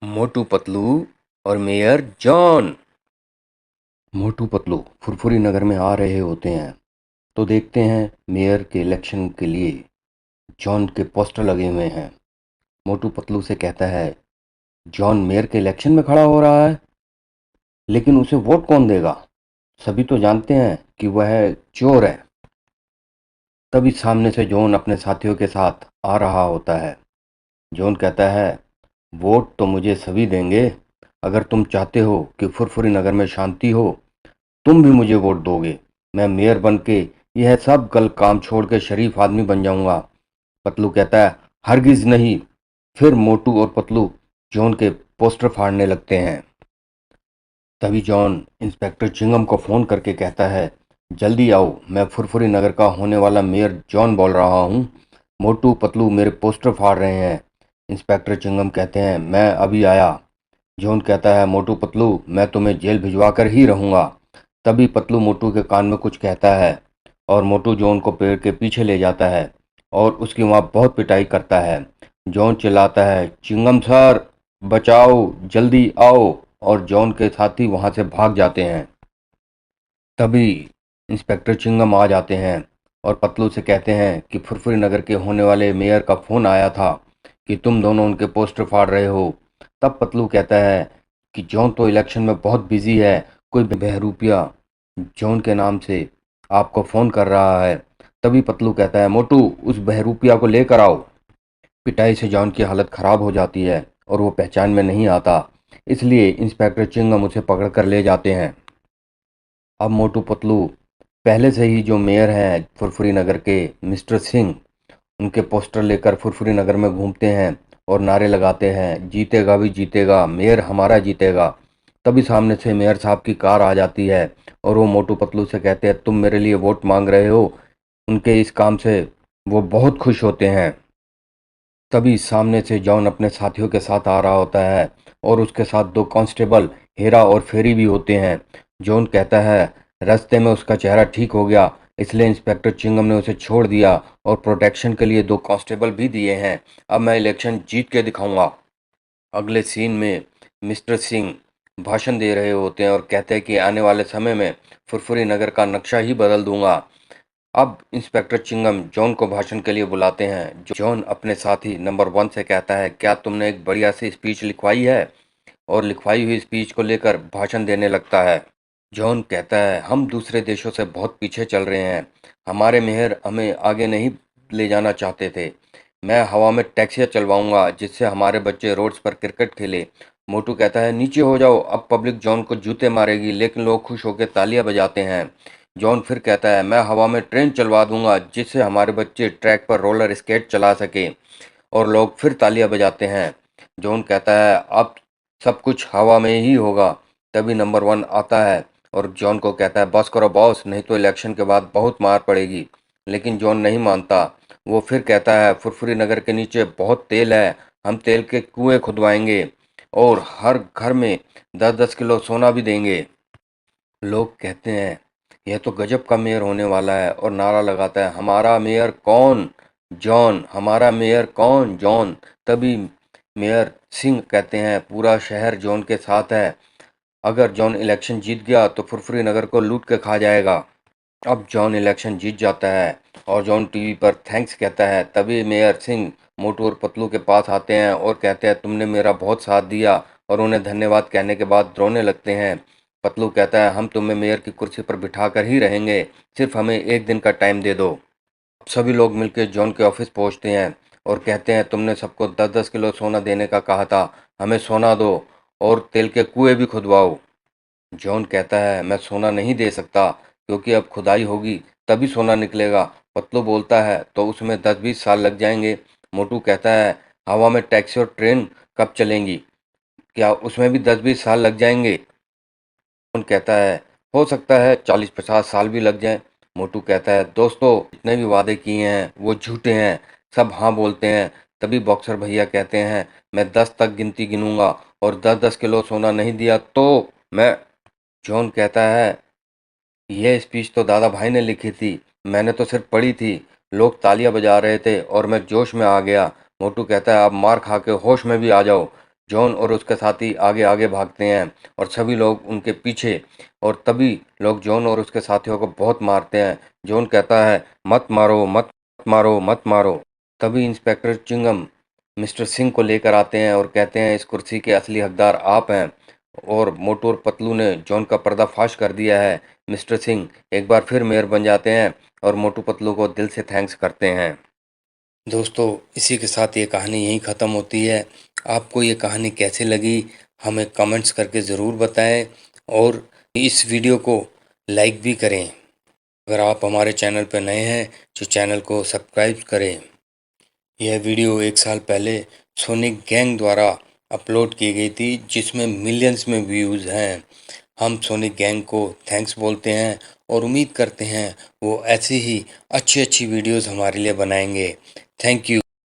मोटू पतलू और mayor John. Motu Patlu Furfuri नगर में आ रहे होते हैं तो देखते हैं मेयर के इलेक्शन के लिए जॉन के पोस्टर लगे हुए हैं। मोटू पतलू से कहता है, जॉन मेयर के इलेक्शन में खड़ा हो रहा है, लेकिन उसे वोट कौन देगा? सभी तो जानते हैं कि वह चोर है। तभी सामने से जॉन अपने साथियों के साथ आ रहा होता है। जॉन कहता है, वोट तो मुझे सभी देंगे। अगर तुम चाहते हो कि फुरफुरी नगर में शांति हो, तुम भी मुझे वोट दोगे। मैं मेयर बन के यह सब गलत काम छोड़ के शरीफ आदमी बन जाऊंगा। पतलू कहता है, हरगिज नहीं। फिर मोटू और पतलू जॉन के पोस्टर फाड़ने लगते हैं। तभी जॉन इंस्पेक्टर चिंगम को फोन करके कहता है, जल्दी आओ, मैं फुरफुरी नगर का होने वाला मेयर जॉन बोल रहा हूँ। मोटू पतलू मेरे पोस्टर फाड़ रहे हैं। इंस्पेक्टर चिंगम कहते हैं, मैं अभी आया। जॉन कहता है, मोटू पतलू मैं तुम्हें जेल भिजवा कर ही रहूंगा। तभी पतलू मोटू के कान में कुछ कहता है और मोटू जॉन को पेड़ के पीछे ले जाता है और उसकी वहाँ बहुत पिटाई करता है। जॉन चिल्लाता है, चिंगम सर बचाओ, जल्दी आओ, और जॉन के साथी वहाँ से भाग जाते हैं। तभी इंस्पेक्टर चिंगम आ जाते हैं और पतलू से कहते हैं कि फुरफुरी नगर के होने वाले मेयर का फ़ोन आया था कि तुम दोनों उनके पोस्टर फाड़ रहे हो। तब पतलू कहता है कि जॉन तो इलेक्शन में बहुत बिजी है, कोई बहरूपिया जॉन के नाम से आपको फ़ोन कर रहा है। तभी पतलू कहता है, मोटू उस बहरूपिया को लेकर आओ। पिटाई से जॉन की हालत ख़राब हो जाती है और वो पहचान में नहीं आता, इसलिए इंस्पेक्टर चिंगम उसे पकड़ कर ले जाते हैं। अब मोटू पतलू पहले से ही जो मेयर हैं फुरफुरी नगर के, मिस्टर सिंह, उनके पोस्टर लेकर फुरफुरी नगर में घूमते हैं और नारे लगाते हैं, जीतेगा भी जीतेगा, मेयर हमारा जीतेगा। तभी सामने से मेयर साहब की कार आ जाती है और वो मोटू पतलू से कहते हैं, तुम मेरे लिए वोट मांग रहे हो। उनके इस काम से वो बहुत खुश होते हैं। तभी सामने से जॉन अपने साथियों के साथ आ रहा होता है और उसके साथ दो कांस्टेबल हेरा और फेरी भी होते हैं। जॉन कहता है, रास्ते में उसका चेहरा ठीक हो गया, इसलिए इंस्पेक्टर चिंगम ने उसे छोड़ दिया और प्रोटेक्शन के लिए दो कांस्टेबल भी दिए हैं। अब मैं इलेक्शन जीत के दिखाऊंगा। अगले सीन में मिस्टर सिंह भाषण दे रहे होते हैं और कहते हैं कि आने वाले समय में फुरफुरी नगर का नक्शा ही बदल दूंगा। अब इंस्पेक्टर चिंगम जॉन को भाषण के लिए बुलाते हैं। जॉन अपने साथी नंबर 1 से कहता है, क्या तुमने एक बढ़िया सी स्पीच लिखवाई है? और लिखवाई हुई स्पीच को लेकर भाषण देने लगता है। जॉन कहता है, हम दूसरे देशों से बहुत पीछे चल रहे हैं। हमारे मेयर हमें आगे नहीं ले जाना चाहते थे। मैं हवा में टैक्सियाँ चलवाऊंगा जिससे हमारे बच्चे रोड्स पर क्रिकेट खेले। मोटू कहता है, नीचे हो जाओ, अब पब्लिक जॉन को जूते मारेगी, लेकिन लोग खुश होकर तालियां बजाते हैं। जॉन फिर कहता है, मैं हवा में ट्रेन चलवा दूंगा जिससे हमारे बच्चे ट्रैक पर रोलर स्केट चला सके, और लोग फिर तालियां बजाते हैं। जॉन कहता है, अब सब कुछ हवा में ही होगा। तभी नंबर 1 आता है और जॉन को कहता है, बस करो बॉस, नहीं तो इलेक्शन के बाद बहुत मार पड़ेगी। लेकिन जॉन नहीं मानता। वो फिर कहता है, फुरफुरी नगर के नीचे बहुत तेल है, हम तेल के कुएं खुदवाएंगे और हर घर में 10-10 किलो सोना भी देंगे। लोग कहते हैं, यह तो गजब का मेयर होने वाला है, और नारा लगाता है, हमारा मेयर कौन? जॉन। हमारा मेयर कौन? जॉन। तभी मेयर सिंह कहते हैं, पूरा शहर जॉन के साथ है। अगर जॉन इलेक्शन जीत गया तो फुरफुरी नगर को लूट के खा जाएगा। अब जॉन इलेक्शन जीत जाता है और जॉन टीवी पर थैंक्स कहता है। तभी मेयर सिंह मोटू और पतलू के पास आते हैं और कहते हैं, तुमने मेरा बहुत साथ दिया, और उन्हें धन्यवाद कहने के बाद रोने लगते हैं। पतलू कहता है, हम तुम्हें मेयर की कुर्सी पर बिठा कर ही रहेंगे, सिर्फ हमें एक दिन का टाइम दे दो। सभी लोग मिलकर जॉन के ऑफिस पहुंचते हैं और कहते हैं, तुमने सबको 10-10 किलो सोना देने का कहा था, हमें सोना दो और तेल के कुएं भी खुदवाओ। जॉन कहता है, मैं सोना नहीं दे सकता, क्योंकि अब खुदाई होगी तभी सोना निकलेगा। पतलू बोलता है, तो उसमें 10-20 साल लग जाएंगे। मोटू कहता है, हवा में टैक्सी और ट्रेन कब चलेंगी, क्या उसमें भी 10-20 साल लग जाएंगे? जॉन कहता है, हो सकता है 40-50 साल भी लग जाएं। मोटू कहता है, दोस्तों जितने भी वादे किए हैं वो झूठे हैं, सब हाँ बोलते हैं। तभी बॉक्सर भैया कहते हैं, मैं 10 तक गिनती गिनूंगा और 10-10 किलो सोना नहीं दिया तो मैं। जॉन कहता है, यह स्पीच तो दादा भाई ने लिखी थी, मैंने तो सिर्फ पढ़ी थी। लोग तालियां बजा रहे थे और मैं जोश में आ गया। मोटू कहता है, आप मार खा के होश में भी आ जाओ। जॉन और उसके साथी आगे आगे भागते हैं और सभी लोग उनके पीछे, और तभी लोग जॉन और उसके साथियों को बहुत मारते हैं। जॉन कहता है, मत मारो, मत मारो, मत मारो। तभी इंस्पेक्टर चिंगम मिस्टर सिंह को लेकर आते हैं और कहते हैं, इस कुर्सी के असली हकदार आप हैं, और मोटू और पतलू ने जॉन का पर्दाफाश कर दिया है। मिस्टर सिंह एक बार फिर मेयर बन जाते हैं और मोटू पतलू को दिल से थैंक्स करते हैं। दोस्तों, इसी के साथ ये कहानी यहीं ख़त्म होती है। आपको ये कहानी कैसे लगी हमें कमेंट्स करके ज़रूर बताएं, और इस वीडियो को लाइक भी करें। अगर आप हमारे चैनल पर नए हैं तो चैनल को सब्सक्राइब करें। यह वीडियो 1 साल पहले सोनिक गैंग द्वारा अपलोड की गई थी, जिसमें मिलियंस में व्यूज़ हैं। हम सोनिक गैंग को थैंक्स बोलते हैं और उम्मीद करते हैं वो ऐसी ही अच्छी अच्छी वीडियोस हमारे लिए बनाएंगे। Thank you.